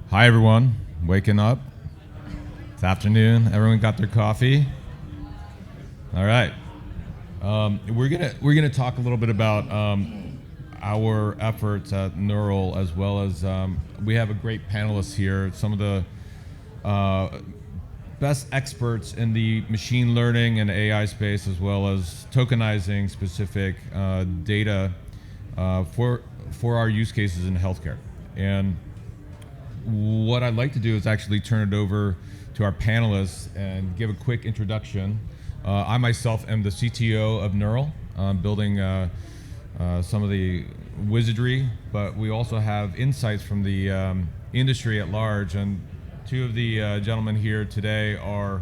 Hi everyone, waking up. It's afternoon. Everyone got their coffee. All right. We're gonna talk a little bit about our efforts at Neural, as well as we have a great panelist here. Some of the best experts in the machine learning and AI space, as well as tokenizing specific data for our use cases in healthcare. And what I'd like to do is actually turn it over to our panelists and give a quick introduction. I myself am the CTO of Neural, building some of the wizardry, but we also have insights from the industry at large. And two of the gentlemen here today are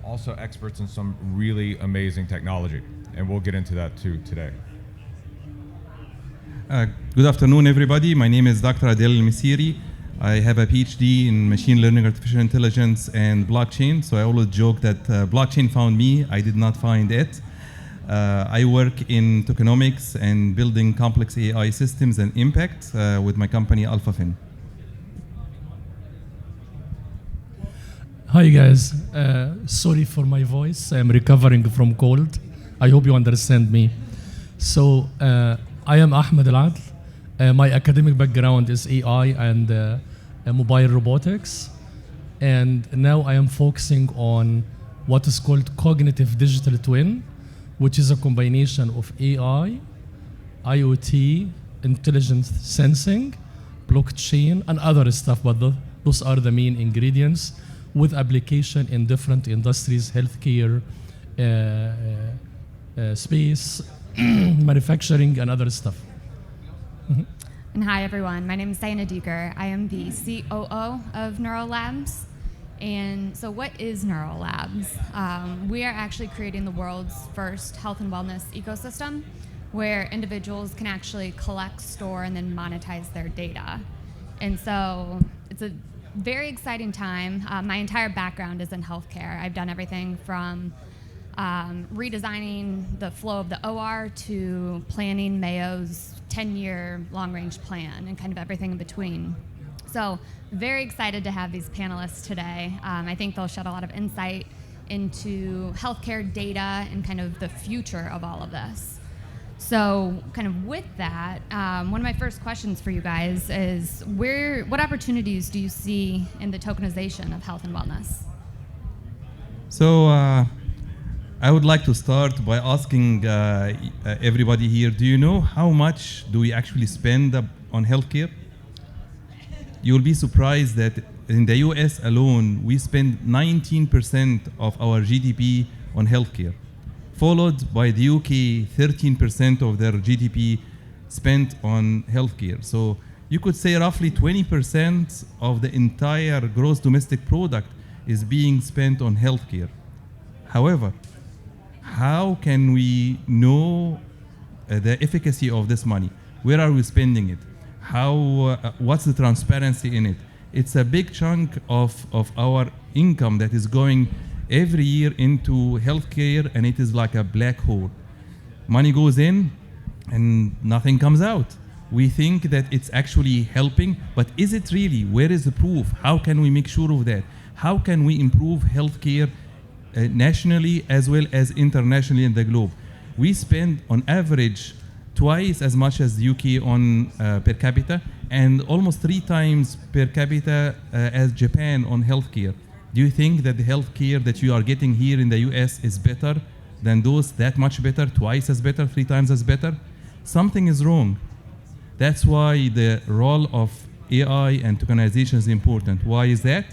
also experts in some really amazing technology, and we'll get into that too today. Good afternoon, everybody. My name is Dr. Adel Al-Misiri. I have a PhD in machine learning, artificial intelligence, and blockchain. So I always joke that blockchain found me. I did not find it. I work in tokenomics and building complex AI systems and impact with my company AlphaFin. Hi guys, sorry for my voice. I'm recovering from cold. I hope you understand me. So I am Ahmed Al-Adl. My academic background is AI and mobile robotics. And now I am focusing on what is called cognitive digital twin, which is a combination of AI, IoT, intelligent sensing, blockchain, and other stuff, but those are the main ingredients with application in different industries, healthcare, space, manufacturing, and other stuff. And hi everyone, my name is Diana Duker. I am the COO of Neural Labs. And so what is Neural Labs? We are actually creating the world's first health and wellness ecosystem where individuals can actually collect, store, and then monetize their data. And so it's a very exciting time. My entire background is in healthcare. I've done everything from redesigning the flow of the OR to planning Mayo's 10-year long-range plan and kind of everything in between. So very excited to have these panelists today. I think they'll shed a lot of insight into healthcare data and kind of the future of all of this. So kind of with that, one of my first questions for you guys is what opportunities do you see in the tokenization of health and wellness? So I would like to start by asking everybody here, do you know how much do we actually spend on healthcare? You'll be surprised that in the US alone, we spend 19% of our GDP on healthcare, followed by the UK, 13% of their GDP spent on healthcare. So you could say roughly 20% of the entire gross domestic product is being spent on healthcare. However, how can we know the efficacy of this money? Where are we spending it? What's the transparency in it? It's a big chunk of our income that is going every year into healthcare, and it is like a black hole. Money goes in and nothing comes out. We think that it's actually helping, but is it really? Where is the proof? How can we make sure of that? How can we improve healthcare nationally as well as internationally in the globe? We spend on average twice as much as the UK on per capita, and almost 3 times per capita as Japan on healthcare. Do you think that the healthcare that you are getting here in the US is better than those, that much better, twice as better, 3 times as better? Something is wrong. That's why the role of AI and tokenization is important. Why is that?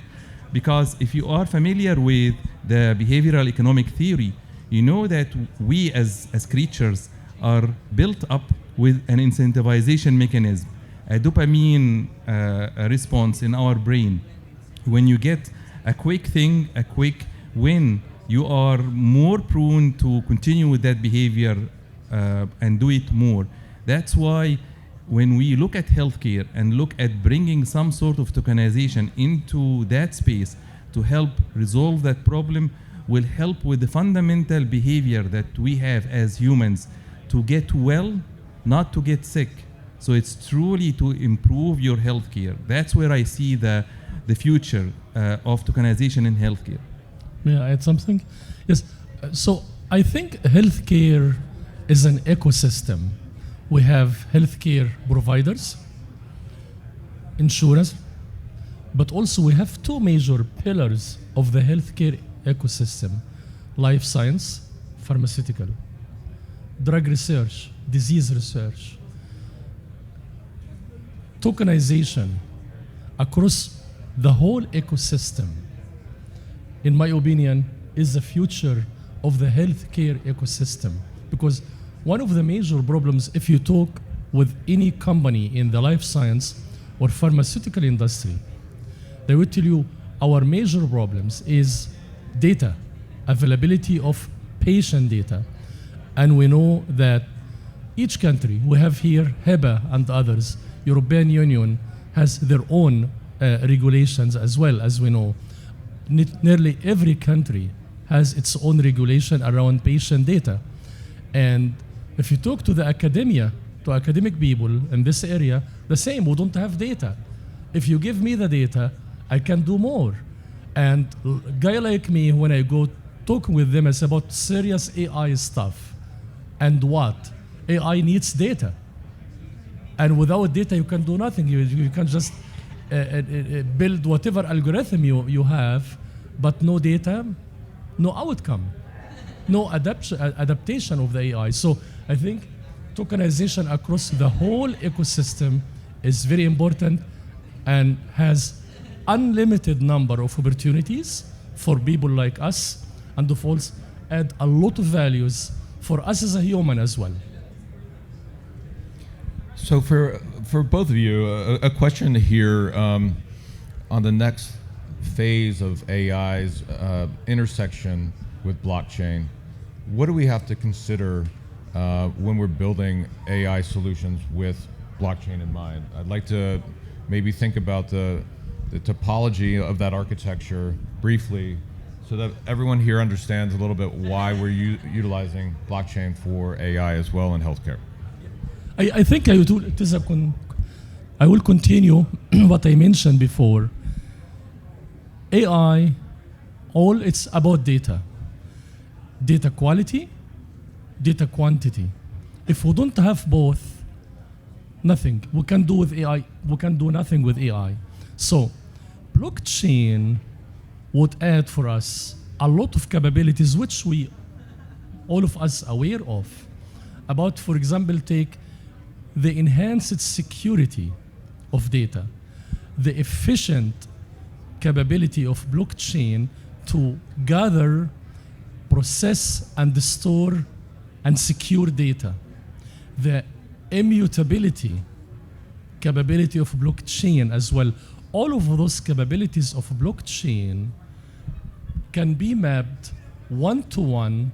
Because if you are familiar with the behavioral economic theory, you know that we as creatures are built up with an incentivization mechanism, a dopamine response in our brain. When you get a quick thing, a quick win, you are more prone to continue with that behavior and do it more. That's why when we look at healthcare and look at bringing some sort of tokenization into that space to help resolve that problem, will help with the fundamental behavior that we have as humans to get well, not to get sick. So it's truly to improve your healthcare. That's where I see the future of tokenization in healthcare. May I add something? Yes. So I think healthcare is an ecosystem. We have healthcare providers, insurance, but also we have two major pillars of the healthcare ecosystem: life science, pharmaceutical, drug research, disease research. Tokenization across the whole ecosystem, in my opinion, is the future of the healthcare ecosystem. Because one of the major problems, if you talk with any company in the life science or pharmaceutical industry, they will tell you our major problems is data, availability of patient data. And we know that each country, we have here HIPAA and others, European Union has their own regulations as well, as we know. Nearly every country has its own regulation around patient data. And if you talk to the academia, to academic people in this area, the same, we don't have data. If you give me the data, I can do more. And a guy like me, when I go talking with them, it's about serious AI stuff. And what? AI needs data. And without data, you can do nothing. You can just build whatever algorithm you have, but no data, no outcome, no adaptation of the AI. So I think tokenization across the whole ecosystem is very important and has unlimited number of opportunities for people like us, and of course add a lot of values for us as a human as well. So for both of you, a question here on the next phase of AI's intersection with blockchain. What do we have to consider when we're building AI solutions with blockchain in mind? I'd like to maybe think about the topology of that architecture briefly, so that everyone here understands a little bit why we're utilizing blockchain for AI as well in healthcare. I think I will continue what I mentioned before. AI, it's about data. Data quality, data quantity. If we don't have both, nothing. We can do with AI. We can do nothing with AI. So, blockchain would add for us a lot of capabilities which all of us aware of. About, for example, take the enhanced security of data, the efficient capability of blockchain to gather, process, and store and secure data, the immutability capability of blockchain as well. All of those capabilities of blockchain can be mapped one-to-one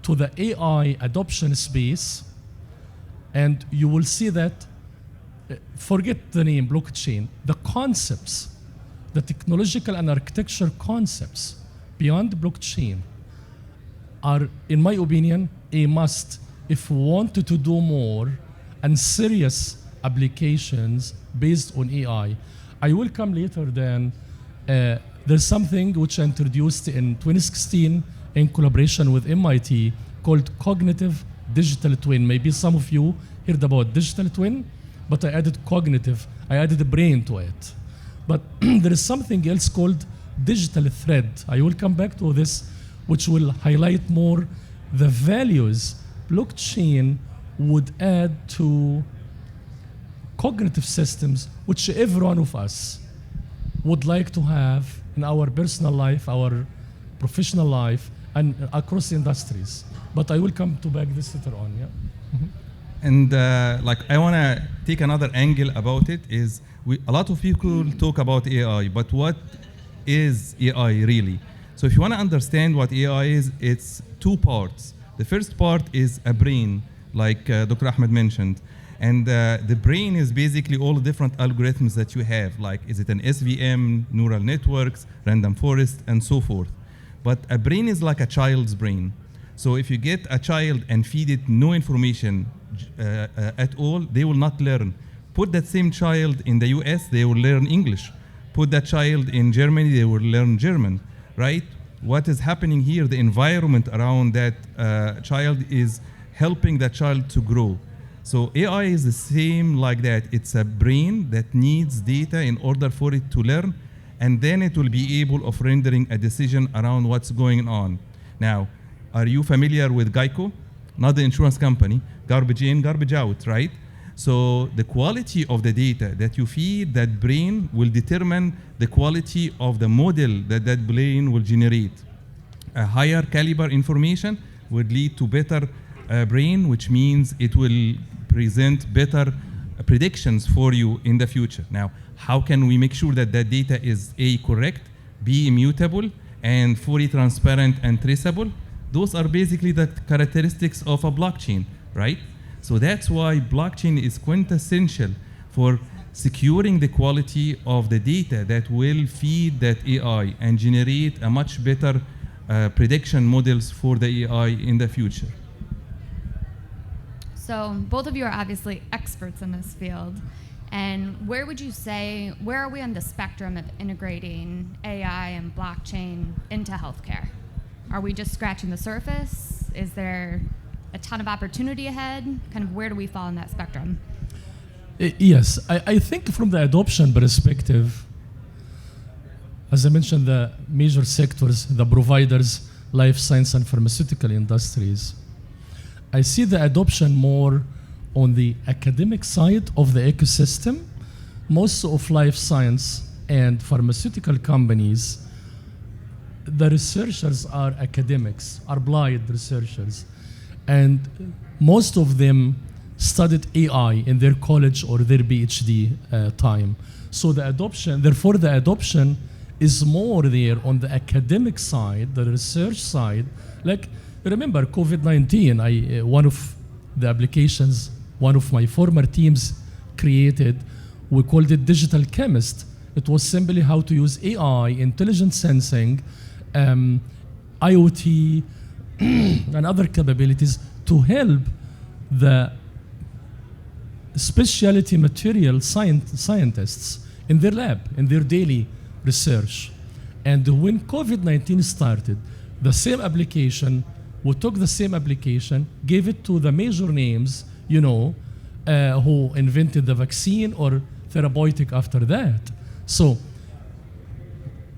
to the AI adoption space, and you will see that, forget the name blockchain, the concepts, the technological and architecture concepts beyond blockchain are, in my opinion, a must if we wanted to do more and serious applications based on AI. I will come later then. There's something which I introduced in 2016 in collaboration with MIT called cognitive digital twin. Maybe some of you heard about digital twin, but I added cognitive. I added a brain to it. But there is something else called digital thread. I will come back to this, which will highlight more the values blockchain would add to cognitive systems, which every one of us would like to have in our personal life, our professional life, and across industries. But I will come to back this later on. Yeah. Mm-hmm. And I want to take another angle about it. Is a lot of people talk about AI, but what is AI really? So if you want to understand what AI is, it's two parts. The first part is a brain, like Dr. Ahmed mentioned. And the brain is basically all the different algorithms that you have, like is it an SVM, neural networks, random forest, and so forth. But a brain is like a child's brain. So if you get a child and feed it no information at all, they will not learn. Put that same child in the US, they will learn English. Put that child in Germany, they will learn German, right? What is happening here, the environment around that child is helping that child to grow. So AI is the same like that. It's a brain that needs data in order for it to learn, and then it will be able of rendering a decision around what's going on. Now, are you familiar with Geico? Not the insurance company, garbage in, garbage out, right? So the quality of the data that you feed that brain will determine the quality of the model that that brain will generate. A higher caliber information would lead to better brain, which means it will present better predictions for you in the future. Now, how can we make sure that that data is A, correct, B, immutable, and fully transparent and traceable? Those are basically the characteristics of a blockchain, right? So that's why blockchain is quintessential for securing the quality of the data that will feed that AI and generate a much better prediction models for the AI in the future. So both of you are obviously experts in this field. And where would you say, where are we on the spectrum of integrating AI and blockchain into healthcare? Are we just scratching the surface? Is there a ton of opportunity ahead? Kind of where do we fall in that spectrum? Yes, I think from the adoption perspective, as I mentioned, the major sectors, the providers, life science and pharmaceutical industries, I see the adoption more on the academic side of the ecosystem. Most of life science and pharmaceutical companies, the researchers are academics, are applied researchers. And most of them studied AI in their college or their PhD time. So the adoption, therefore the adoption is more there on the academic side, the research side. Like, remember COVID-19, one of the applications, one of my former teams created, we called it Digital Chemist. It was simply how to use AI, intelligent sensing, IoT, and other capabilities to help the specialty material scientists in their lab, in their daily research. And when COVID-19 started, the same application, we took the same application, gave it to the major names, you know, who invented the vaccine or therapeutic after that. So,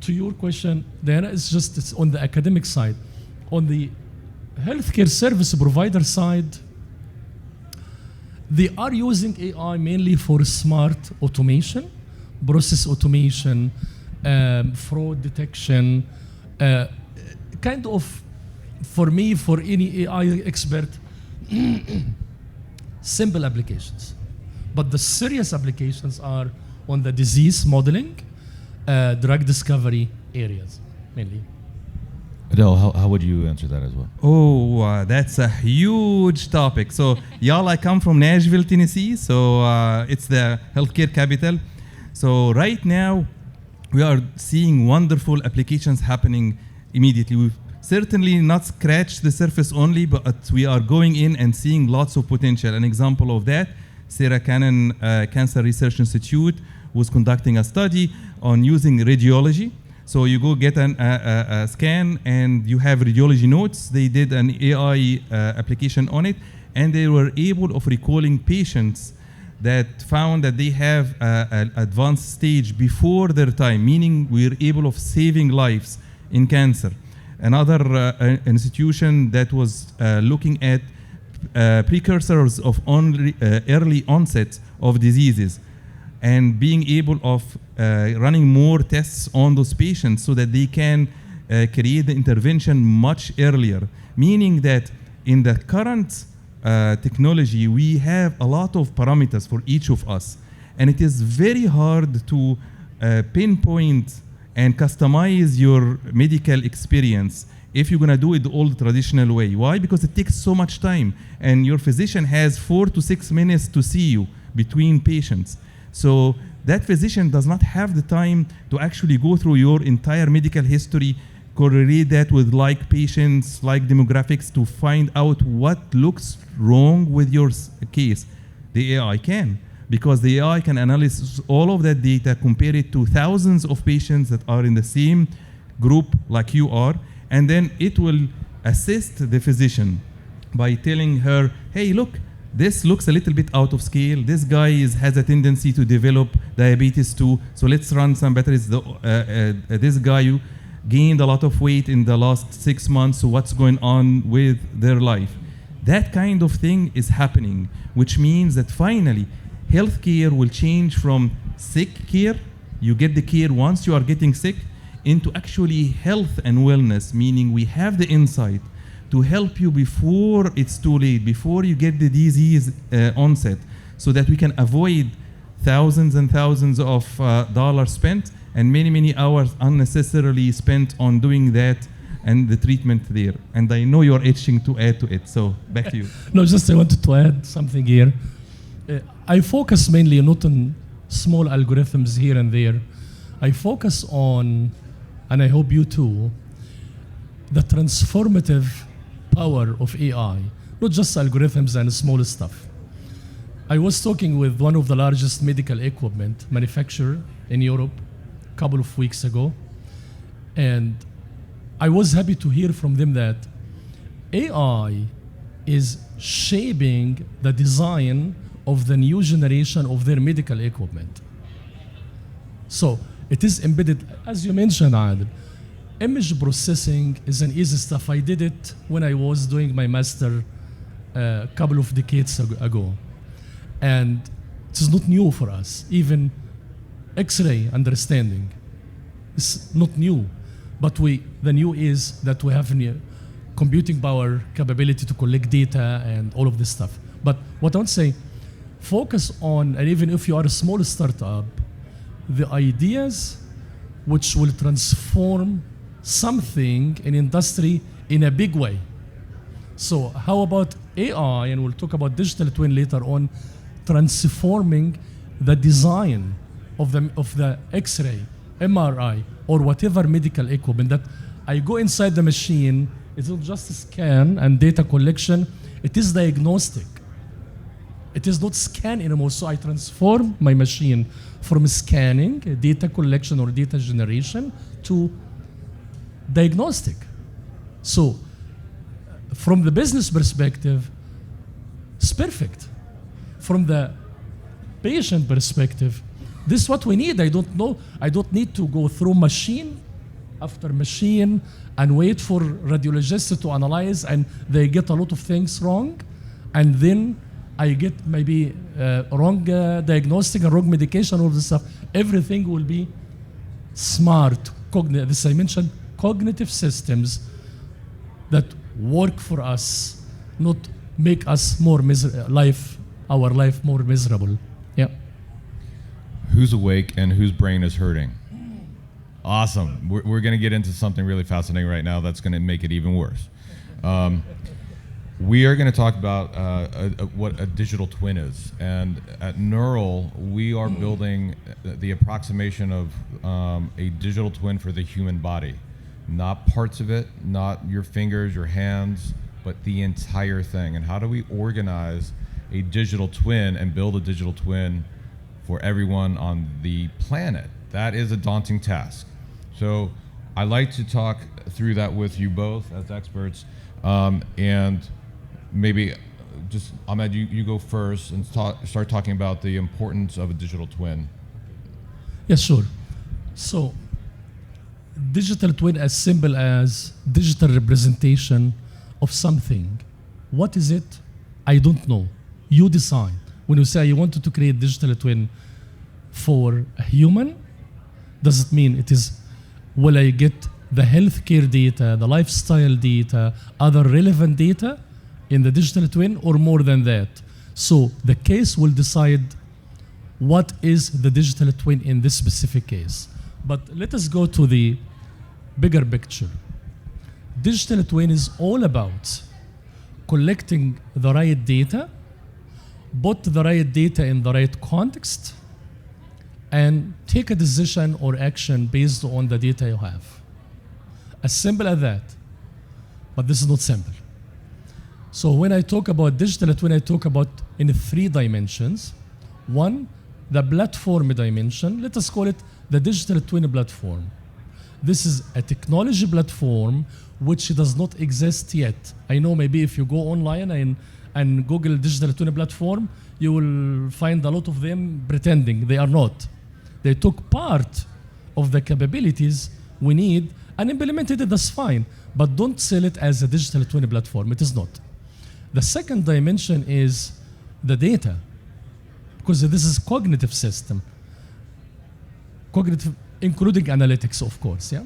to your question, Diana, it's on the academic side. On the healthcare service provider side, they are using AI mainly for smart automation, process automation, fraud detection, kind of, for me, for any AI expert, simple applications. But the serious applications are on the disease modeling, drug discovery areas, mainly. Adele, how would you answer that as well? Oh, that's a huge topic. So, y'all, I come from Nashville, Tennessee. So, it's the healthcare capital. So, right now, we are seeing wonderful applications happening immediately. We've certainly not scratched the surface only, but we are going in and seeing lots of potential. An example of that, Sarah Cannon Cancer Research Institute was conducting a study on using radiology. So you go get a scan and you have radiology notes. They did an AI application on it, and they were able of recalling patients that found that they have an advanced stage before their time, meaning we're able of saving lives in cancer. Another institution that was looking at precursors of early onset of diseases, and being able of running more tests on those patients so that they can create the intervention much earlier. Meaning that in the current technology, we have a lot of parameters for each of us. And it is very hard to pinpoint and customize your medical experience if you're gonna do it the old traditional way. Why? Because it takes so much time, and your physician has 4 to 6 minutes to see you between patients. So that physician does not have the time to actually go through your entire medical history, correlate that with like patients, like demographics to find out what looks wrong with your case. The AI can, because the AI can analyze all of that data, compare it to thousands of patients that are in the same group like you are, and then it will assist the physician by telling her, hey, look, this looks a little bit out of scale. This guy has a tendency to develop diabetes too, so let's run some batteries. This guy gained a lot of weight in the last 6 months, so what's going on with their life? That kind of thing is happening, which means that finally, healthcare will change from sick care, you get the care once you are getting sick, into actually health and wellness, meaning we have the insight to help you before it's too late, before you get the disease onset, so that we can avoid thousands and thousands of dollars spent and many, many hours unnecessarily spent on doing that and the treatment there. And I know you're itching to add to it, so back to you. No, just I wanted to add something here. I focus mainly not on small algorithms here and there. I focus on, and I hope you too, the transformative power of AI, not just algorithms and small stuff. I was talking with one of the largest medical equipment manufacturer in Europe a couple of weeks ago, and I was happy to hear from them that AI is shaping the design of the new generation of their medical equipment. So it is embedded, as you mentioned, Adil. Image processing is an easy stuff. I did it when I was doing my master a couple of decades ago. And it is not new for us. Even X-ray understanding is not new. But the new is that we have computing power, capability to collect data, and all of this stuff. But what I want to say, focus on, and even if you are a small startup, the ideas which will transform something in industry in a big way. So how about AI, and we'll talk about digital twin later on, transforming the design of the X-ray, MRI, or whatever medical equipment, that I go inside the machine, it's not just a scan and data collection, it is diagnostic. It is not scan anymore, so I transform my machine from scanning, data collection or data generation, to diagnostic. So from the business perspective, it's perfect. From the patient perspective, this is what we need. I don't need to go through machine after machine and wait for radiologists to analyze, and they get a lot of things wrong, and then I get maybe wrong diagnostic and wrong medication, all this stuff. Everything will be smart. This I mentioned, cognitive systems that work for us, not make us more our life more miserable. Yeah. Who's awake and whose brain is hurting? Awesome. We're going to get into something really fascinating right now that's going to make it even worse. We are going to talk about what a digital twin is. And at Neural, we are building the approximation of a digital twin for the human body. Not parts of it, not your fingers, your hands, but the entire thing. And how do we organize a digital twin and build a digital twin for everyone on the planet? That is a daunting task. So I like to talk through that with you both as experts. And maybe just, Ahmed, you go first and start talking about the importance of a digital twin. Yes, sure. So digital twin, as simple as digital representation of something. What is it? I don't know. You decide. When you say you wanted to create digital twin for a human, does it mean it is, will I get the healthcare data, the lifestyle data, other relevant data in the digital twin, or more than that? So the case will decide what is the digital twin in this specific case. But let us go to the bigger picture. Digital twin is all about collecting the right data, put the right data in the right context, and take a decision or action based on the data you have. As simple as that. But this is not simple. So when I talk about digital twin, I talk about in 3 dimensions. One, the platform dimension. Let us call it the digital twin platform. This is a technology platform which does not exist yet. I know maybe if you go online and Google digital twin platform, you will find a lot of them pretending they are not. They took part of the capabilities we need and implemented it, that's fine. But don't sell it as a digital twin platform, it is not. The second dimension is the data, because this is cognitive system. Cognitive, including analytics, of course, yeah?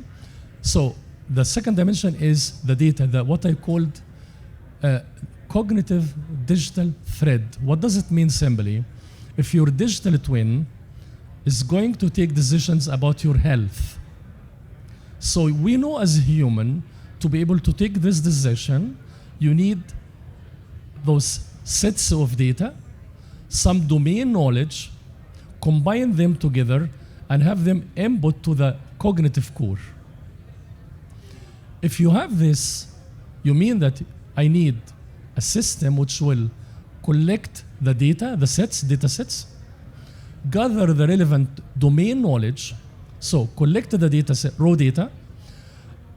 So the second dimension is the data, what I called cognitive digital thread. What does it mean simply? If your digital twin is going to take decisions about your health, so we know as a human, to be able to take this decision, you need those sets of data, some domain knowledge, combine them together, and have them input to the cognitive core. If you have this, you mean that I need a system which will collect the data, the data sets, gather the relevant domain knowledge, so collect the data set, raw data,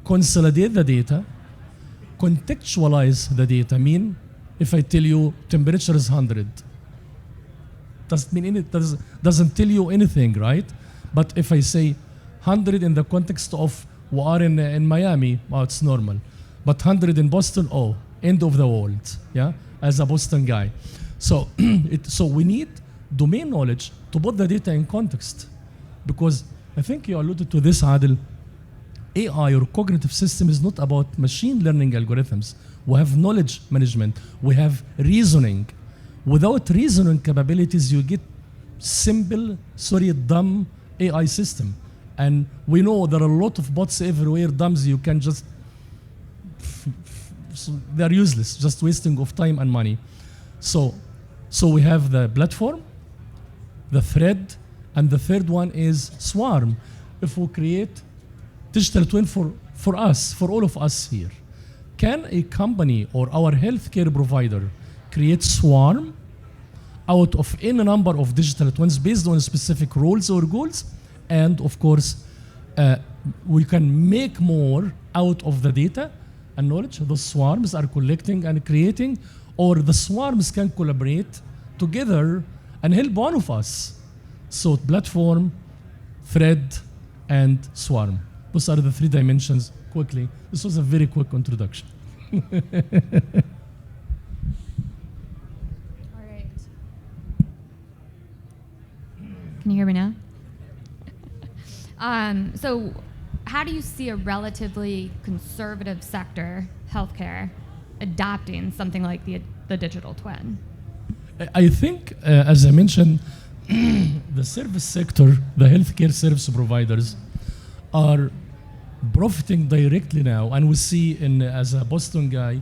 consolidate the data, contextualize the data. Mean, if I tell you temperature is 100, doesn't mean anything, doesn't tell you anything, right? But if I say 100 in the context of we are in Miami, well, it's normal. But 100 in Boston, oh, end of the world, yeah, as a Boston guy. So, so we need domain knowledge to put the data in context. Because I think you alluded to this, Adil, AI or cognitive system is not about machine learning algorithms. We have knowledge management, we have reasoning. Without reasoning capabilities, you get simple, dumb AI system. And we know there are a lot of bots everywhere, dumbs you can just, they're useless, just wasting of time and money. So we have the platform, the thread, and the third one is swarm. If we create digital twin for us, for all of us here, can a company or our healthcare provider create swarm out of any number of digital twins based on specific roles or goals? And of course, we can make more out of the data and knowledge the swarms are collecting and creating, or the swarms can collaborate together and help one of us. So platform, thread, and swarm. Those are the three dimensions quickly. This was a very quick introduction. All right. Can you hear me now? So how do you see a relatively conservative sector, healthcare, adopting something like the digital twin? I think, as I mentioned, the service sector, the healthcare service providers are profiting directly now. And we see, as a Boston guy,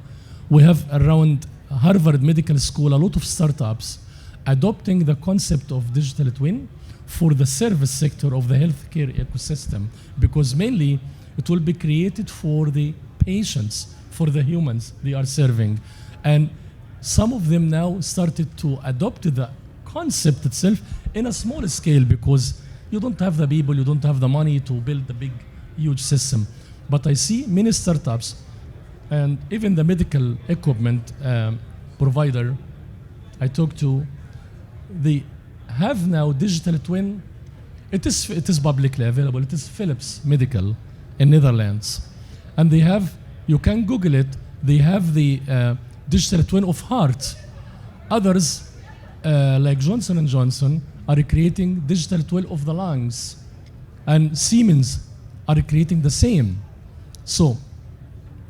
we have around Harvard Medical School, a lot of startups adopting the concept of digital twin for the service sector of the healthcare ecosystem, because mainly it will be created for the patients, for the humans they are serving. And some of them now started to adopt the concept itself in a small scale, because you don't have the people, you don't have the money to build the big, huge system. But I see many startups, and even the medical equipment provider I talk to, they have now digital twin. It is publicly available. It is Philips Medical in Netherlands, and they have, you can Google it, they have the digital twin of heart. Others, like Johnson & Johnson, are creating digital twin of the lungs, and Siemens are creating the same. So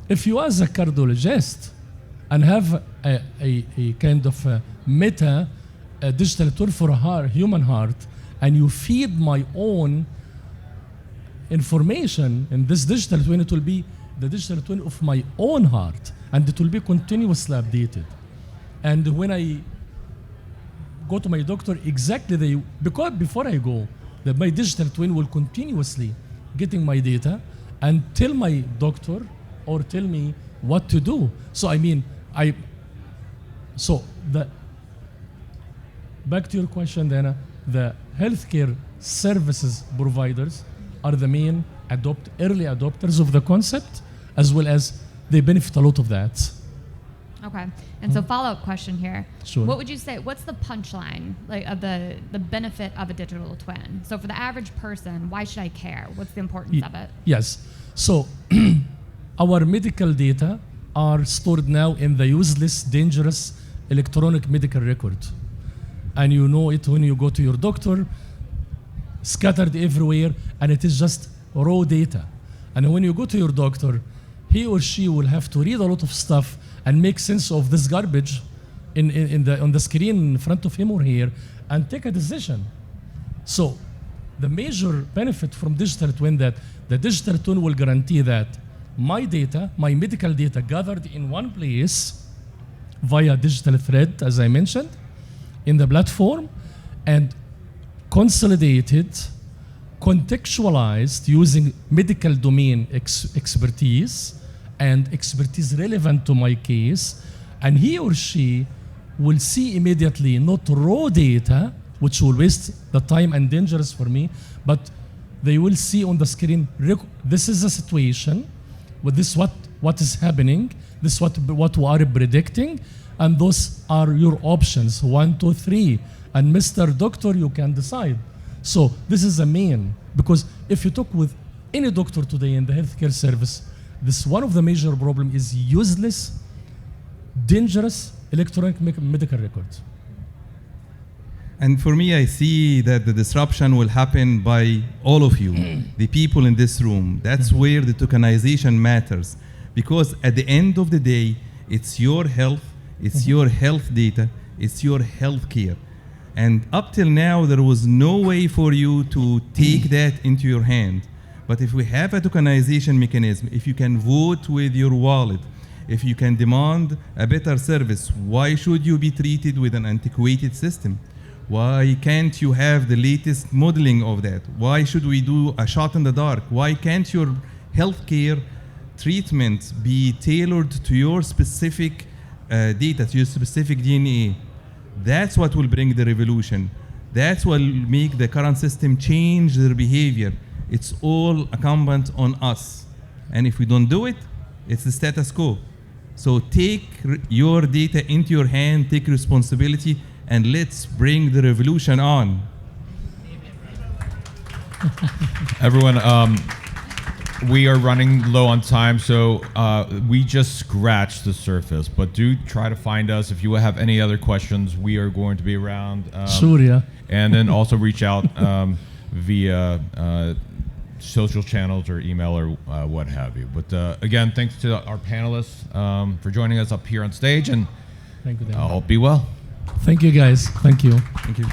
if you as a cardiologist and have a kind of a meta digital twin for a heart, human heart, and you feed my own information in this digital twin, it will be the digital twin of my own heart, and it will be continuously updated. And when I go to my doctor, exactly because before I go, my digital twin will continuously getting my data and tell my doctor or tell me what to do. So I mean, back to your question, Dana, the healthcare services providers are the main early adopters of the concept, as well as they benefit a lot of that. Okay. And so follow-up question here. Sure. What would you say, what's the punchline like of the benefit of a digital twin? So for the average person, why should I care? What's the importance of it? Yes. So our medical data are stored now in the useless, dangerous electronic medical record. And you know it when you go to your doctor, scattered everywhere, and it is just raw data. And when you go to your doctor, he or she will have to read a lot of stuff and make sense of this garbage on the screen in front of him or her and take a decision. So the major benefit from digital twin that the digital twin will guarantee that my data, my medical data gathered in one place via digital thread, as I mentioned, in the platform, and consolidated, contextualized using medical domain expertise and expertise relevant to my case, and he or she will see immediately not raw data, which will waste the time and dangerous for me, but they will see on the screen, this is a situation, with this what is happening, this what we are predicting, and those are your options, 1, 2, 3. And Mr. Doctor, you can decide. So this is the main, because if you talk with any doctor today in the healthcare service, this one of the major problem is useless, dangerous electronic medical records. And for me, I see that the disruption will happen by all of you, the people in this room. That's where the tokenization matters. Because at the end of the day, it's your health, it's your health data, it's your health care. And up till now, there was no way for you to take that into your hand. But if we have a tokenization mechanism, if you can vote with your wallet, if you can demand a better service, why should you be treated with an antiquated system? Why can't you have the latest modeling of that? Why should we do a shot in the dark? Why can't your healthcare treatment be tailored to your specific data, to your specific DNA? That's what will bring the revolution. That's what will make the current system change their behavior. It's all incumbent on us. And if we don't do it, it's the status quo. So take your data into your hand, take responsibility, and let's bring the revolution on. Everyone, we are running low on time, so we just scratched the surface. But do try to find us if you have any other questions. We are going to be around. Sure, yeah. And then also reach out via social channels or email or what have you. But again, thanks to our panelists for joining us up here on stage, and Thank you, Dan. I hope be well. Thank you, guys. Thank you. Thank you.